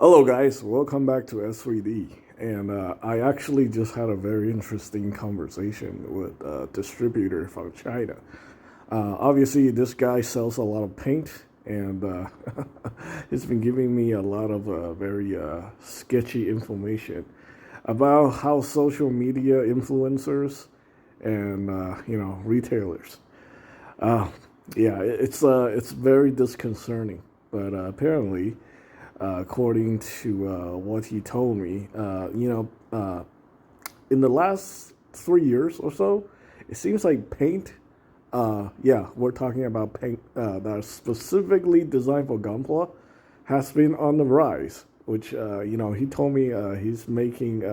Hello guys, welcome back to S3D. And I actually just had a very interesting conversation with a distributor from China. Obviously, this guy sells a lot of paint, and he's been giving me a lot of very sketchy information about how social media influencers and retailers. Uh, yeah, it's very disconcerting, but apparently according to what he told me. In the last 3 years or so, it seems like paint. Yeah, we're talking about paint that's specifically designed for Gunpla, has been on the rise. Which he told me he's making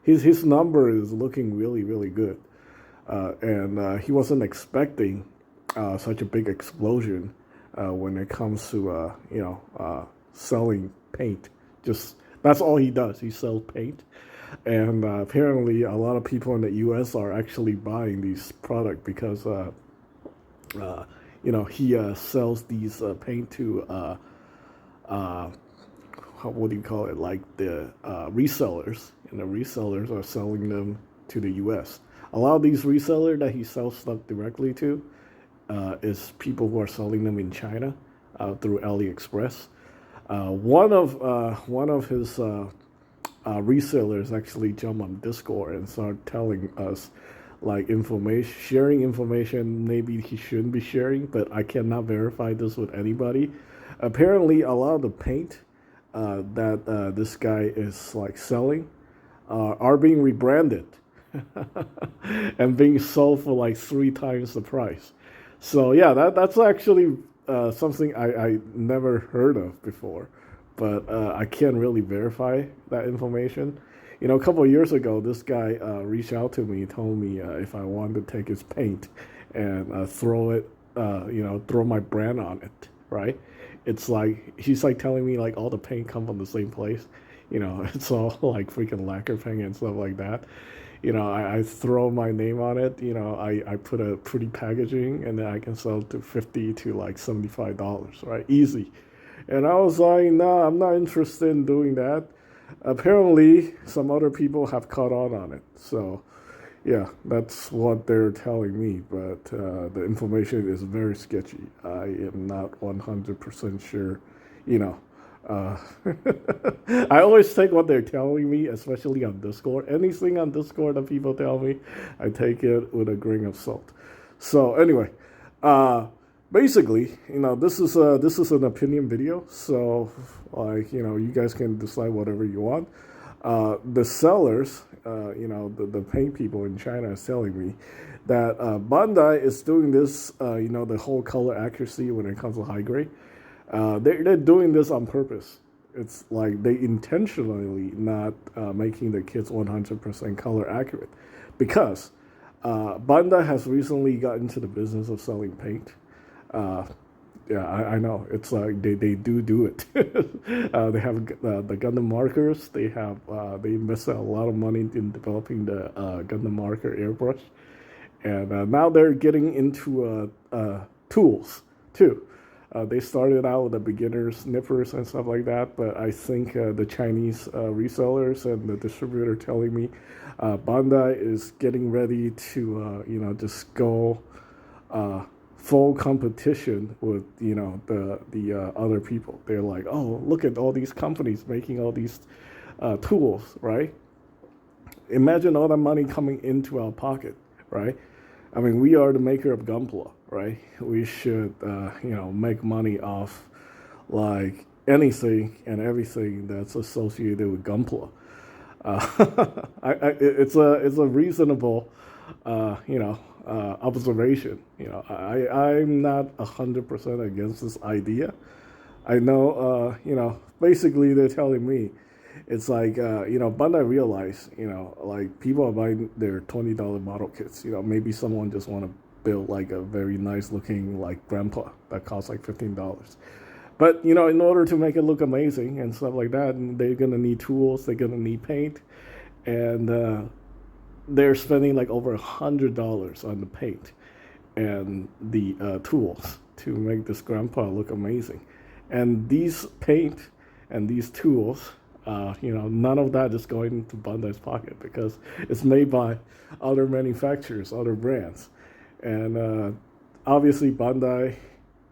his number is looking really good, and he wasn't expecting such a big explosion when it comes to selling paint. Just that's all he does. He sells paint, and apparently a lot of people in the U.S. are actually buying these products because he sells these paint to what do you call it? Like the resellers, and the resellers are selling them to the U.S. A lot of these resellers that he sells stuff directly to is people who are selling them in China through AliExpress. One of his resellers actually jumped on Discord and started telling us like information, sharing information maybe he shouldn't be sharing, but I cannot verify this with anybody. Apparently, a lot of the paint that this guy is like selling are being rebranded and being sold for like 3 times the price. So yeah, that's actually something I never heard of before, but I can't really verify that information. A couple of years ago, this guy reached out to me, told me if I wanted to take his paint and throw it, throw my brand on it, right? It's like he's like telling me like all the paint come from the same place. It's all like freaking lacquer paint and stuff like that. I throw my name on it. I put a pretty packaging, and then I can sell it to 50 to like $75, right? Easy. And I was like, nah, I'm not interested in doing that. Apparently, some other people have caught on it. So, yeah, that's what they're telling me. But the information is very sketchy. I am not 100% sure, you know. Uh, I always take what they're telling me, especially on Discord. Anything on Discord that people tell me, I take it with a grain of salt. So anyway, uh, basically, this is an opinion video. So like you guys can decide whatever you want. The sellers, the paint people in China is telling me that Bandai is doing this, the whole color accuracy when it comes to high grade. They're doing this on purpose. It's like they intentionally not making the kids 100% color accurate because Bandai has recently got into the business of selling paint. Uh, yeah, I know. It's like they do it. They have the Gundam Markers. They invested a lot of money in developing the Gundam Marker airbrush, and now they're getting into tools too. They started out with the beginners, nippers, and stuff like that, but I think the Chinese resellers and the distributor telling me Bandai is getting ready to, just go full competition with, the other people. They're like, oh, look at all these companies making all these tools, right? Imagine all that money coming into our pocket, right? I mean, we are the maker of Gunpla, right? We should, make money off like anything and everything that's associated with Gunpla. It's a reasonable, observation. I'm not 100% against this idea. I know, basically they're telling me it's like, Bandai realized, like people are buying their $20 model kits. Maybe someone just want to build like a very nice looking like grandpa that costs like $15. But, in order to make it look amazing and stuff like that, they're going to need tools, they're going to need paint. And they're spending like over $100 on the paint and the tools to make this grandpa look amazing. And these paint and these tools, none of that is going into Bandai's pocket because it's made by other manufacturers, other brands. And obviously Bandai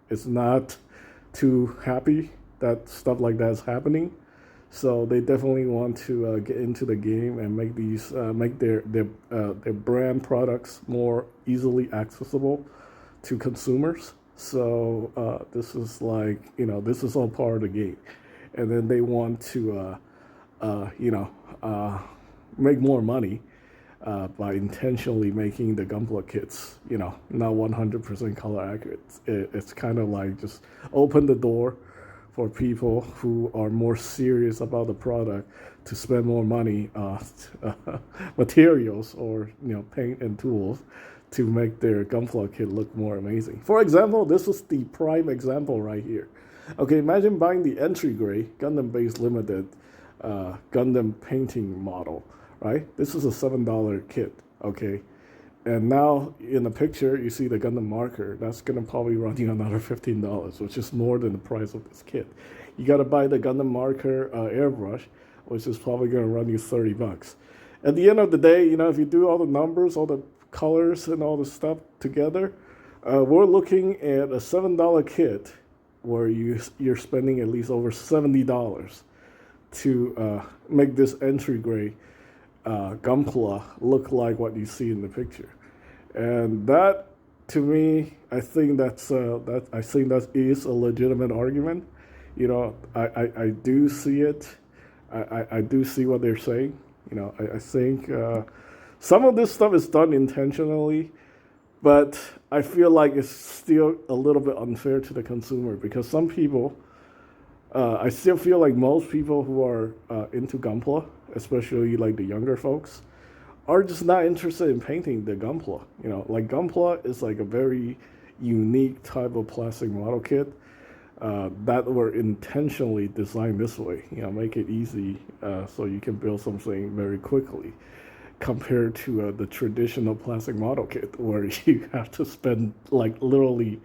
is not too happy that stuff like that is happening. So they definitely want to get into the game and make these make their brand products more easily accessible to consumers. So this is this is all part of the game, and then they want to make more money by intentionally making the Gunpla kits not 100% color accurate. It's kind of like just open the door for people who are more serious about the product to spend more money on materials or paint and tools to make their Gunpla kit look more amazing. For example, this is the prime example right here. Okay, imagine buying the entry grade Gundam base limited Gundam painting model, right? This is a $7 kit, okay? And now in the picture, you see the Gundam Marker. That's going to probably run you another $15, which is more than the price of this kit. You got to buy the Gundam Marker airbrush, which is probably going to run you $30. At the end of the day, if you do all the numbers, all the colors and all the stuff together, we're looking at a $7 kit where you're spending at least over $70 to make this entry grade Gunpla look like what you see in the picture. And that, to me, I think that is a legitimate argument. I do see it. I do see what they're saying. I think some of this stuff is done intentionally, but I feel like it's still a little bit unfair to the consumer because some people, I still feel like most people who are into Gunpla, especially like the younger folks, are just not interested in painting the Gunpla. Like Gunpla is like a very unique type of plastic model kit that were intentionally designed this way. Make it easy so you can build something very quickly, compared to the traditional plastic model kit where you have to spend like literally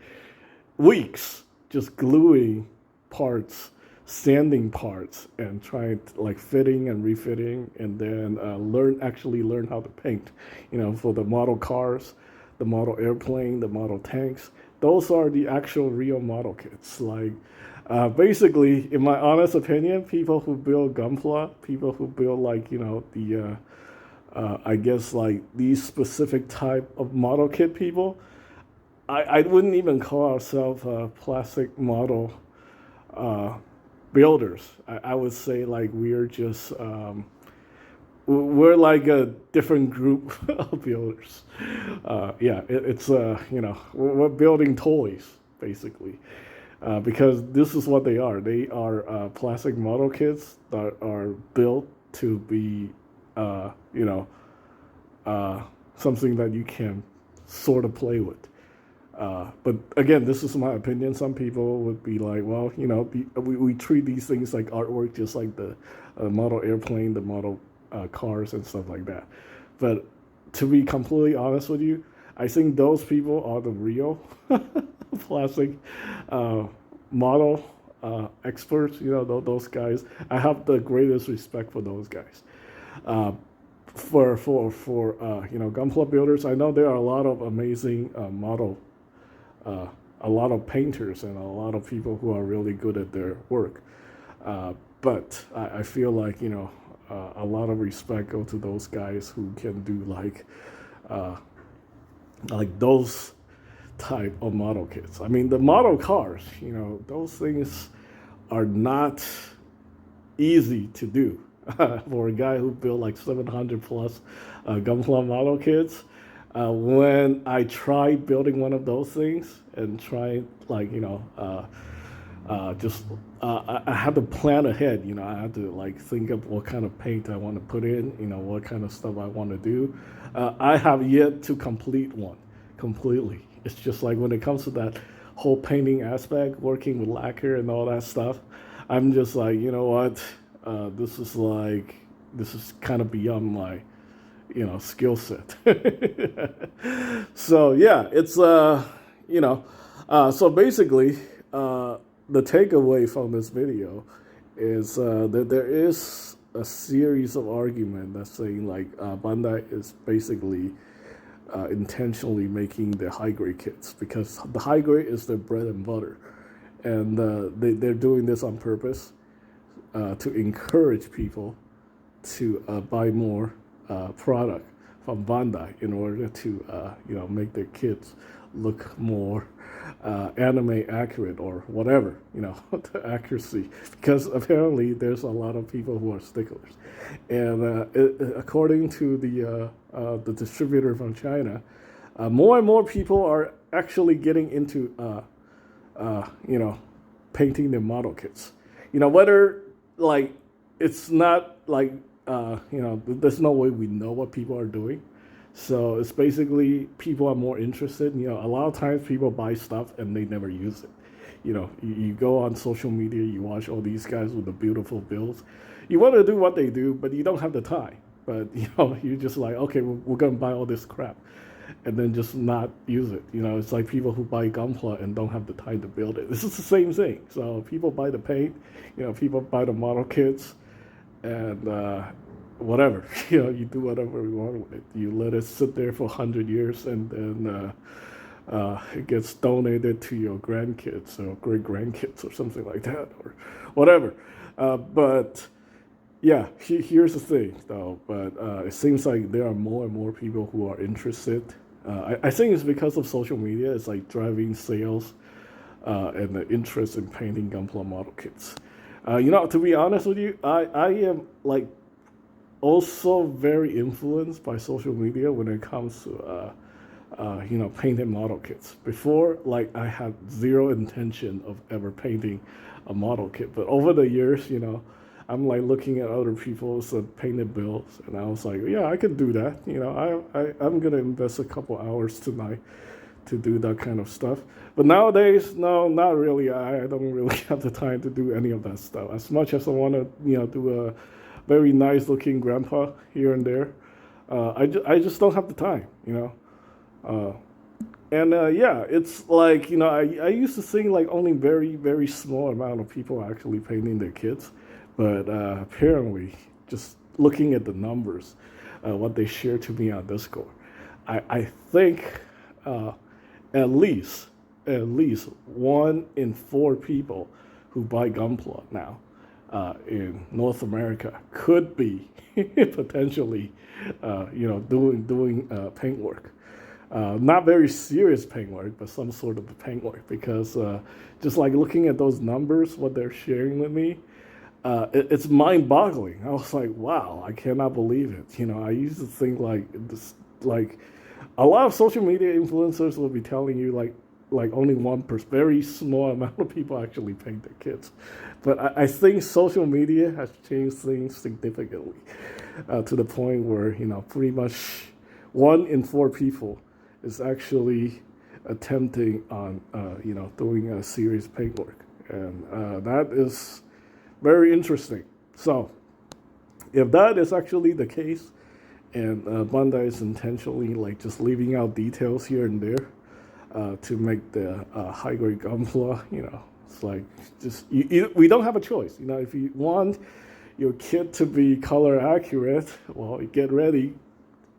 weeks just gluing parts, sanding parts, and trying to, like, fitting and refitting, and then actually learn how to paint. For the model cars, the model airplane, the model tanks. Those are the actual real model kits. Like, basically, in my honest opinion, people who build Gunpla, people who build like I guess like these specific type of model kit people, I wouldn't even call ourselves plastic model builders. I would say like we're just we're like a different group of builders. We're building toys basically, because this is what they are. They are plastic model kits that are built to be something that you can sort of play with. But again, this is my opinion. Some people would be like, well, we treat these things like artwork, just like the model airplane, the model cars and stuff like that. But to be completely honest with you, I think those people are the real plastic model experts. Those guys. I have the greatest respect for those guys. For Gunpla builders, I know there are a lot of amazing a lot of painters and a lot of people who are really good at their work. But I feel like a lot of respect go to those guys who can do like those type of model kits. I mean, the model cars, those things are not easy to do. For a guy who built like 700 plus Gunpla model kits, when I tried building one of those things and tried I had to plan ahead. I had to like think of what kind of paint I want to put in, what kind of stuff I want to do. I have yet to complete one completely. It's just like when it comes to that whole painting aspect, working with lacquer and all that stuff, I'm just like, what? This is kind of beyond my, skill set. So yeah, it's so basically, the takeaway from this video is that there is a series of argument that's saying like Bandai is basically intentionally making the high grade kits because the high grade is their bread and butter, and they're doing this on purpose to encourage people to buy more product from Bandai in order to make their kits look more anime accurate or whatever, the accuracy, because apparently there's a lot of people who are sticklers, and according to the distributor from China, more and more people are actually getting into painting their model kits. Whether like it's not like there's no way we know what people are doing. So it's basically people are more interested. A lot of times people buy stuff and they never use it. You go on social media, you watch all these guys with the beautiful builds. You want to do what they do, but you don't have the time. But you're just like, okay, we're gonna buy all this crap, and then just not use it. It's like people who buy Gunpla and don't have the time to build it. This is the same thing. So people buy the paint, people buy the model kits, and whatever, you do whatever you want with it. You let it sit there for 100 years, and then it gets donated to your grandkids or great grandkids or something like that, or whatever. But yeah, here's the thing, though. But it seems like there are more and more people who are interested. I think it's because of social media. It's like driving sales and the interest in painting Gunpla model kits. To be honest with you, I am like also very influenced by social media when it comes to painted model kits. Before, like, I had zero intention of ever painting a model kit, but over the years, I'm like looking at other people's painted builds, and I was like, yeah, I can do that. I'm gonna invest a couple hours tonight to do that kind of stuff. But nowadays, no, not really. I don't really have the time to do any of that stuff. As much as I want to, do a very nice looking grandpa here and there, I just don't have the time, yeah, it's like, I used to think like only very, very small amount of people are actually painting their kids, but apparently, just looking at the numbers, what they share to me on Discord, I think at least 1 in 4 people who buy Gunpla now in North America could be potentially, doing paint work. Not very serious paint work, but some sort of paint work, because just like looking at those numbers, what they're sharing with me, it's mind-boggling. I was like, wow, I cannot believe it. I used to think like this, like a lot of social media influencers will be telling you like only 1%, very small amount of people actually paint their kids. But I think social media has changed things significantly to the point where, pretty much 1 in 4 people is actually attempting on, doing a serious paint work. And that is very interesting. So if that is actually the case, and Bandai is intentionally like just leaving out details here and there, to make the high-grade Gunpla, it's like just we don't have a choice. If you want your kit to be color accurate, well, get ready.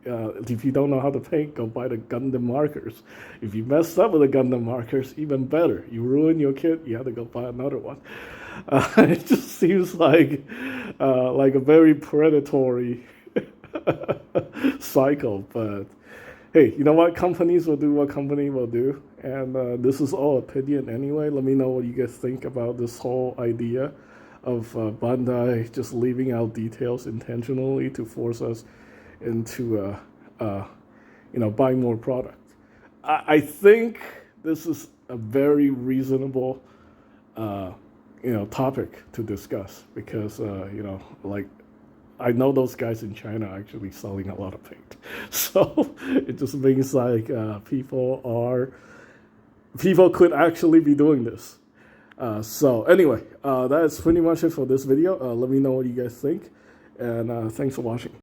If you don't know how to paint, go buy the Gundam Markers. If you messed up with the Gundam Markers, even better. You ruin your kit, you have to go buy another one. It just seems like a very predatory cycle, but hey, you know what? Companies will do what company will do, and this is all opinion anyway. Let me know what you guys think about this whole idea of Bandai just leaving out details intentionally to force us into buying more product. I think this is a very reasonable topic to discuss, because I know those guys in China are actually selling a lot of paint. So it just means like people could actually be doing this. So anyway, that's pretty much it for this video. Let me know what you guys think, and thanks for watching.